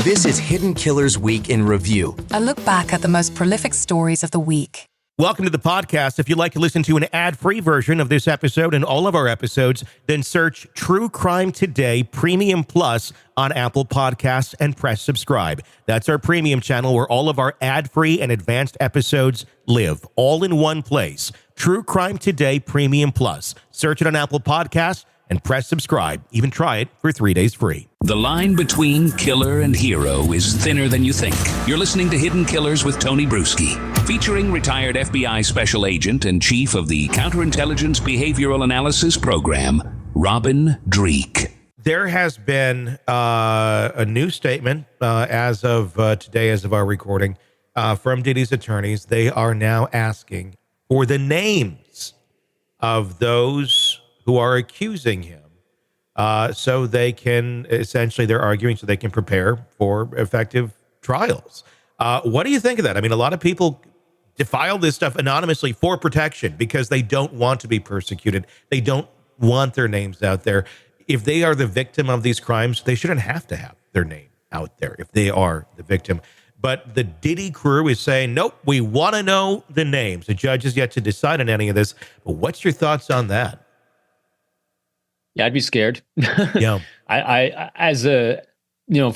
This is Hidden Killers Week in Review. A look back at the most prolific stories of the week. Welcome to the podcast. If you'd like to listen to an ad-free version of this episode and all of our episodes, then search True Crime Today Premium Plus on Apple Podcasts and press subscribe. That's our premium channel where all of our ad-free and advanced episodes live, all in one place. True Crime Today Premium Plus. Search it on Apple Podcasts and press subscribe. Even try it for 3 days free. The line between killer and hero is thinner than you think. You're listening to Hidden Killers with Tony Brueski, featuring retired FBI special agent and chief of the Counterintelligence Behavioral Analysis Program, Robin Dreeke. There has been a new statement as of today, as of our recording, from Diddy's attorneys. They are now asking for the names of those who are accusing him, so they can, essentially they're arguing so they can prepare for effective trials. What do you think of that? I mean, a lot of people file this stuff anonymously for protection because they don't want to be persecuted. They don't want their names out there. If they are the victim of these crimes, they shouldn't have to have their name out there if they are the victim. But the Diddy crew is saying, nope, we want to know the names. The judge is yet to decide on any of this. But what's your thoughts on that? Yeah, I'd be scared. Yeah. I as a,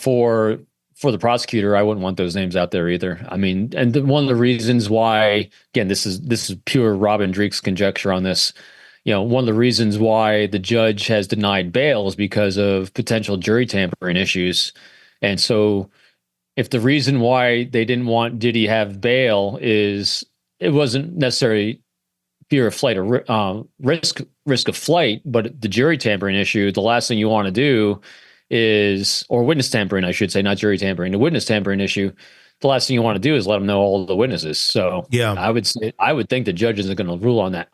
for the prosecutor, I wouldn't want those names out there either. I mean, and one of the reasons why, again, this is pure Robin Dreeke's conjecture on this. One of the reasons why the judge has denied bail is because of potential jury tampering issues. And so if the reason why they didn't want Diddy have bail is it wasn't necessarily fear of flight or risk of flight, but the jury tampering issue, the last thing you want to do is, or witness tampering, I should say, not jury tampering, the witness tampering issue, the last thing you want to do is let them know all the witnesses. So yeah, I would think the judge isn't going to rule on that.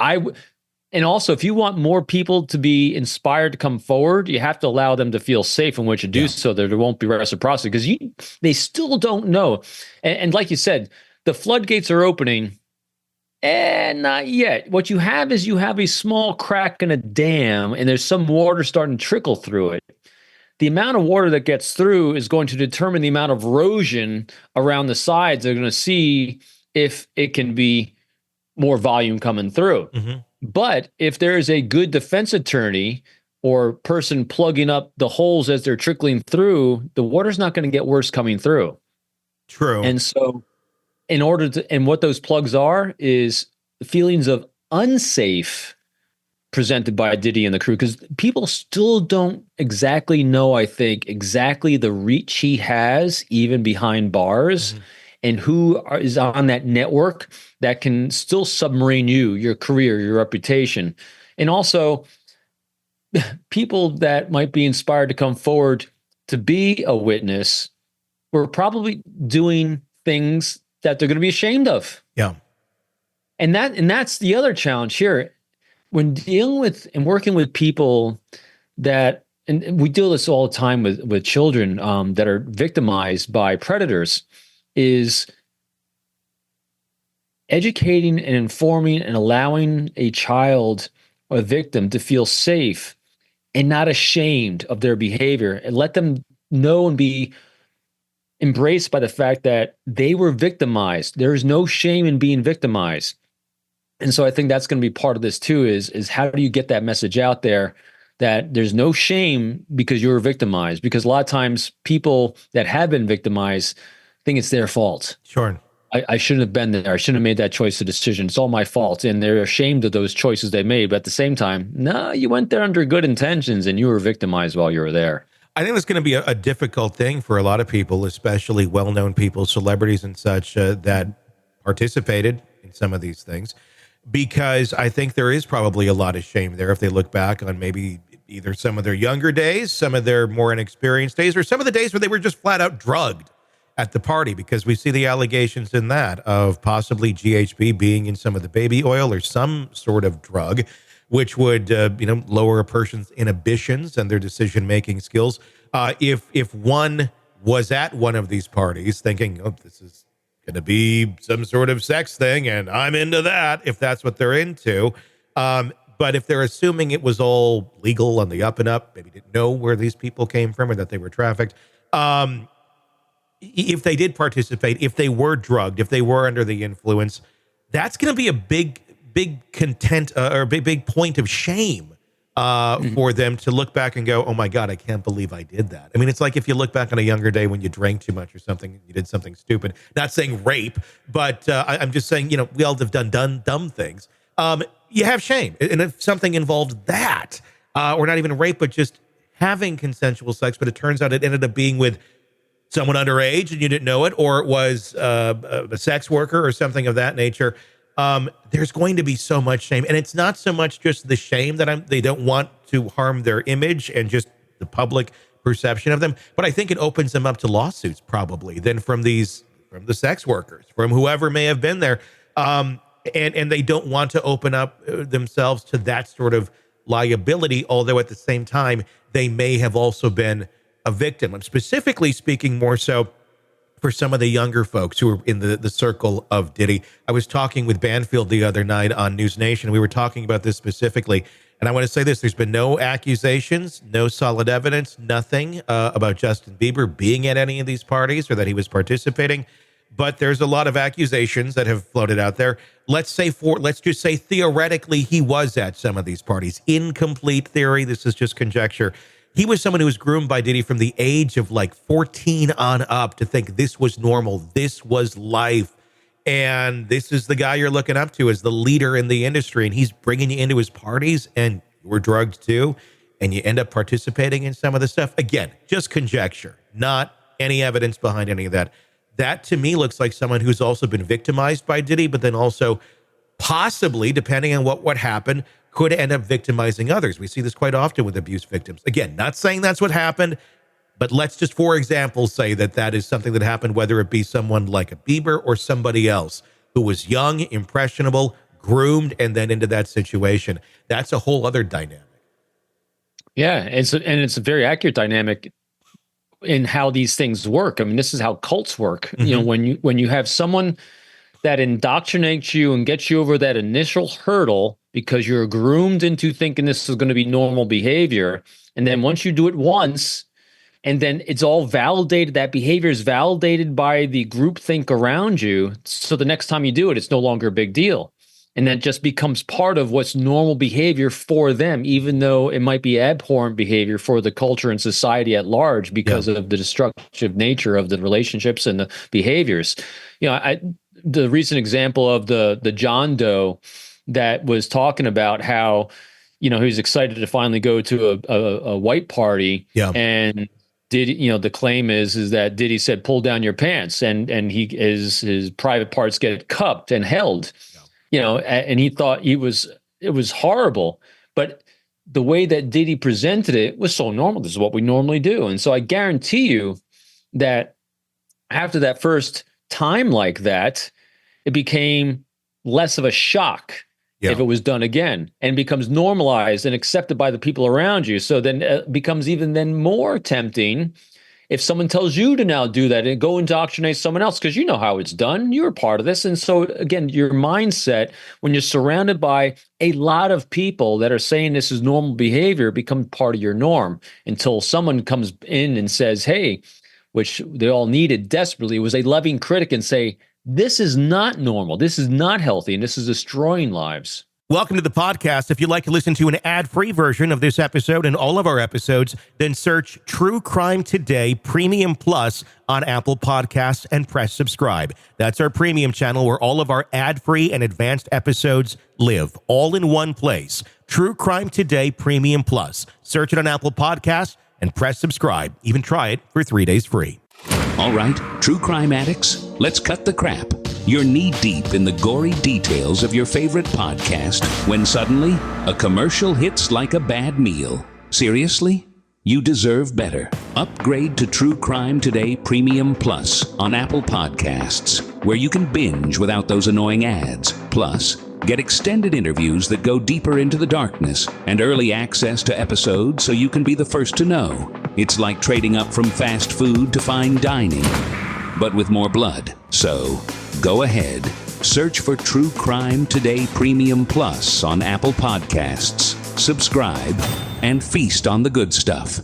And also, if you want more people to be inspired to come forward, you have to allow them to feel safe in which to do so that there won't be reciprocity, because they still don't know. And like you said, the floodgates are opening. And not yet. What you have is a small crack in a dam, and there's some water starting to trickle through it. The amount of water that gets through is going to determine the amount of erosion around the sides. They're going to see if it can be more volume coming through. Mm-hmm. But if there is a good defense attorney or person plugging up the holes as they're trickling through, the water's not going to get worse coming through. True. And so and what those plugs are is feelings of unsafe presented by Diddy and the crew, because people still don't exactly know, I think, exactly the reach he has even behind bars, and who is on that network that can still submarine you, your career, your reputation. And also people that might be inspired to come forward to be a witness were probably doing things that they're going to be ashamed of. Yeah. And that's the other challenge here. When dealing with and working with people that, and we deal this all the time with children that are victimized by predators, is educating and informing and allowing a child or a victim to feel safe and not ashamed of their behavior, and let them know and be embraced by the fact that they were victimized. There is no shame in being victimized. And so I think that's going to be part of this too, is how do you get that message out there that there's no shame because you were victimized? Because a lot of times people that have been victimized think it's their fault. Sure. I shouldn't have been there. I shouldn't have made that choice or decision. It's all my fault. And they're ashamed of those choices they made. But at the same time, no, you went there under good intentions and you were victimized while you were there. I think that's going to be a difficult thing for a lot of people, especially well-known people, celebrities and such, that participated in some of these things, because I think there is probably a lot of shame there if they look back on maybe either some of their younger days, some of their more inexperienced days, or some of the days where they were just flat out drugged at the party, because we see the allegations in that of possibly GHB being in some of the baby oil or some sort of drug, which would, lower a person's inhibitions and their decision-making skills. If one was at one of these parties thinking, oh, this is going to be some sort of sex thing and I'm into that, if that's what they're into. But if they're assuming it was all legal on the up and up, maybe didn't know where these people came from or that they were trafficked, if they did participate, if they were drugged, if they were under the influence, that's going to be a big content or a big point of shame for them to look back and go, oh my God, I can't believe I did that. I mean, it's like if you look back on a younger day when you drank too much or something, you did something stupid, not saying rape, but I'm just saying, we all have done dumb things. You have shame. And if something involved that, or not even rape, but just having consensual sex, but it turns out it ended up being with someone underage and you didn't know it, or it was a sex worker or something of that nature, there's going to be so much shame. And it's not so much just the shame that they don't want to harm their image and just the public perception of them, but I think it opens them up to lawsuits probably then from the sex workers, from whoever may have been there. And they don't want to open up themselves to that sort of liability, although at the same time, they may have also been a victim. I'm specifically speaking more so for some of the younger folks who are in the circle of Diddy. I was talking with Banfield the other night on News Nation. We were talking about this specifically. And I want to say this, there's been no accusations, no solid evidence, nothing about Justin Bieber being at any of these parties or that he was participating. But there's a lot of accusations that have floated out there. Let's just say theoretically he was at some of these parties. Incomplete theory. This is just conjecture. He was someone who was groomed by Diddy from the age of like 14 on up to think this was normal. This was life. And this is the guy you're looking up to as the leader in the industry. And he's bringing you into his parties and you were drugged too. And you end up participating in some of the stuff. Again, just conjecture, not any evidence behind any of that. That to me looks like someone who's also been victimized by Diddy, but then also possibly, depending on what happened, could end up victimizing others. We see this quite often with abuse victims. Again, not saying that's what happened, but let's just, for example, say that is something that happened, whether it be someone like a Bieber or somebody else who was young, impressionable, groomed, and then into that situation. That's a whole other dynamic. Yeah, it's a very accurate dynamic in how these things work. I mean, this is how cults work. Mm-hmm. When you have someone that indoctrinates you and gets you over that initial hurdle because you're groomed into thinking this is going to be normal behavior. And then once you do it once, and then it's all validated, that behavior is validated by the groupthink around you. So the next time you do it, it's no longer a big deal. And that just becomes part of what's normal behavior for them, even though it might be abhorrent behavior for the culture and society at large because of the destructive nature of the relationships and the behaviors. The recent example of the John Doe that was talking about how, he was excited to finally go to a white party. Yeah. And the claim is that Diddy said, pull down your pants, and his private parts get cupped and held. And he thought it was horrible, but the way that Diddy presented it was so normal. This is what we normally do. And so I guarantee you that after that first time like that, it became less of a shock if it was done again, and becomes normalized and accepted by the people around you. So then it becomes even then more tempting if someone tells you to now do that and go indoctrinate someone else, because you know how it's done. You're part of this. And so again, your mindset, when you're surrounded by a lot of people that are saying this is normal behavior, becomes part of your norm until someone comes in and says, hey, which they all needed desperately, was a loving critic and say, this is not normal. This is not healthy. And this is destroying lives. Welcome to the podcast. If you'd like to listen to an ad-free version of this episode and all of our episodes, then search True Crime Today Premium Plus on Apple Podcasts and press subscribe. That's our premium channel where all of our ad-free and advanced episodes live, all in one place. True Crime Today Premium Plus. Search it on Apple Podcasts and press subscribe. Even try it for 3 days free. All right, true crime addicts, let's cut the crap. You're knee-deep in the gory details of your favorite podcast when suddenly a commercial hits like a bad meal. Seriously? You deserve better. Upgrade to True Crime Today Premium Plus on Apple Podcasts, where you can binge without those annoying ads. Plus, get extended interviews that go deeper into the darkness and early access to episodes so you can be the first to know. It's like trading up from fast food to fine dining, but with more blood. So, go ahead, search for True Crime Today Premium Plus on Apple Podcasts, subscribe, and feast on the good stuff.